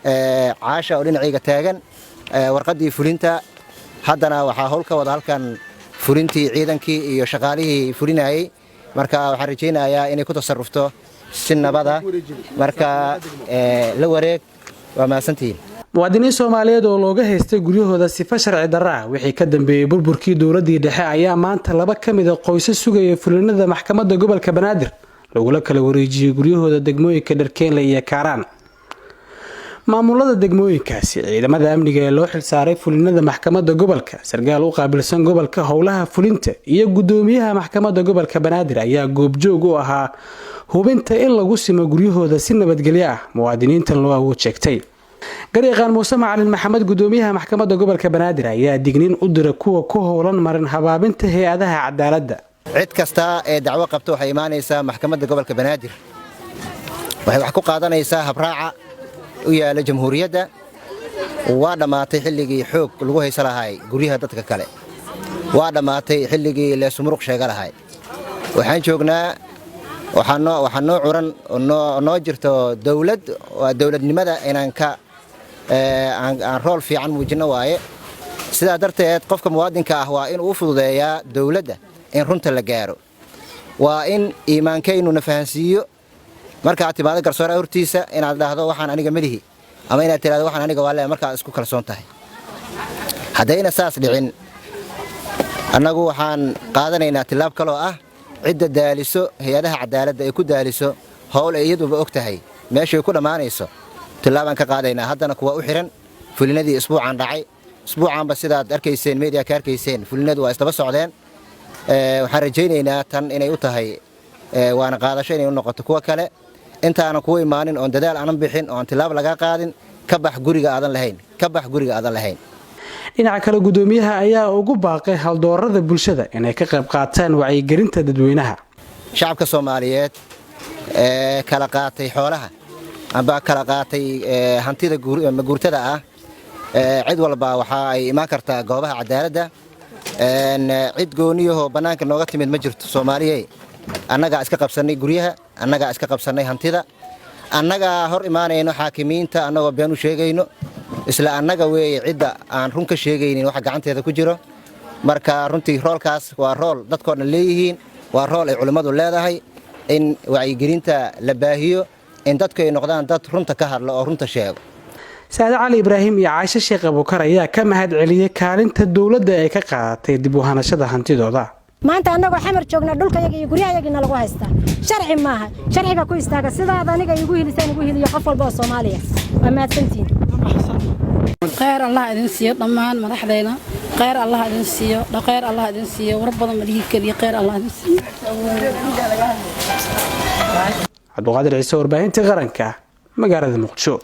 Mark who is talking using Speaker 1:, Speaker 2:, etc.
Speaker 1: caasha oo dhinacayga taagan warqadii fulinta haddana waxaa howl ka wada halkan fulintii ciidankii iyo shaqaalihii fulinayay marka waxaan rajaynayaa inay ku tasarrufto si nabada marka la wareeg waa mahadsantihiin
Speaker 2: muwaadiniin Soomaaliyeed oo looga haystay guryahooda sifa sharci darro ah wixii ka dambeeyay burburkii dawladii dhexe ayaa maanta laba ka mid ah qoysas sugaya fulinada maxkamadda gobolka Banaadir lagula kala wareejiyay guryahooda degmooyinka Dharkeenle iyo Kaaraan maamulada degmooyinkaasi ciidamada amniga ee loo xilsaaray fulinada maxkamadda gobolka sargaal u qaabilsan gobolka howlaha fulinta iyo gudoomiyaha maxkamadda gobolka Banaadir ayaa goobjoog u ahaa hubinta in lagu simo guryahooda si nabadgelyo ah muwaadiniintan loo awood sheegtay Gariiqan Muuse Macalin Maxamed gudoomiyaha maxkamadda gobolka Banaadir ayaa digniin u diray kuwa ku howlan marin habaabinta hay'adaha cadaaladda
Speaker 1: cid kasta ee dacwo qabto waxay imaanaysaa maxkamadda gobolka Banaadir waxay wax ku qaadanaysaa habraaca u yaala jamhuuriyadda waa dhamaatay xilligii xoog lagu haysan lahaay guryaha dadka kale waa dhamaatay xilligii la sumruq sheega lahaay waxaan joognaa waxaan noo curan noo jirto dawladnimada inaan ka aan rool fiican muujino waaye sidaa darteed qofka muwaadinka ah waa in uu fududeeyaa dawladda in runta la gaaro waa in iimaankaynu na fahansiiyo marka timaado garsoor hortiisa inaad dhahdo waxaan aniga malihi ama inaad tiraahdo waxaan aniga waa leeyahay marka isku kalsoon tahay hadayna saas dhicin annagu waxaan qaadanaynaa tilaab kale oo ah cidda daaliso hay'adaha cadaaladda ay ku daaliso howl ay iyaduba og tahay meesha ay ku dhamaanayso tilaabaan ka qaadaynaa haddana kuwa u xiran fulinadii isbuucan dhacay isbuucanba sidaad arkayseen media ka arkayseen fulinadu waa isdaba socdeen waxaan rajaynaynaa tan inay u tahay waana qaadasho inay u noqoto kuwa kale intaana kuwa imaanin oon dadaal aanan bixin oon tilaab laga qaadin ka bax guriga aadan lahayn
Speaker 2: dhinaca kale gudoomiyaha ayaa ugu baaqay haldoorada bulshada inay ka qayb qaataan wacyigelinta dadweynaha
Speaker 1: shacabka Soomaaliyeed kala qaatay xoolaha amba kala qaatay hantida guurtada ah cid walba waxa ay imaan kartaa goobaha cadaaladda cid gooniyaho banaanka nooga timid ma jirto Soomaaliyeed annaga iska qabsanay guryaha annaga iska qabsanay hantida annaga hor imaanayno xaakimiinta annagoo been u sheegayno isla annaga weeye cidda aan run ka sheegaynin waxa gacanteeda ku jiro marka runtii roolkaas waa rool dadkoodna leeyihiin waa rool ay culimadu leedahay in wacyigelinta la baahiyo in dadku ay noqdaan dad runta ka hadla oo runta sheego
Speaker 2: Saada Cali Ibraahim iyo Caasha Sheekh Abukar ayaa ka mahad celiyay kaalinta dawladda ay ka qaadatay dib u hanashada hantidooda
Speaker 3: maanta anagoo xamar joogna dhulkayaga iyo guryahayaga lagu haystaa sharci maaha sharciga ku istaaga sidaad aniga igu hilisaan igu hiliyo qof walba oo Soomaaliya waa maadsantiin
Speaker 4: خير الله إذن سيو ضمان مدحدينا خير الله إذن سيو خير الله إذن سيو وربنا مليه كلي خير الله إذن سيو
Speaker 2: عبد القادر عيسى ورباهنتي قرنكا مقالة مقدشو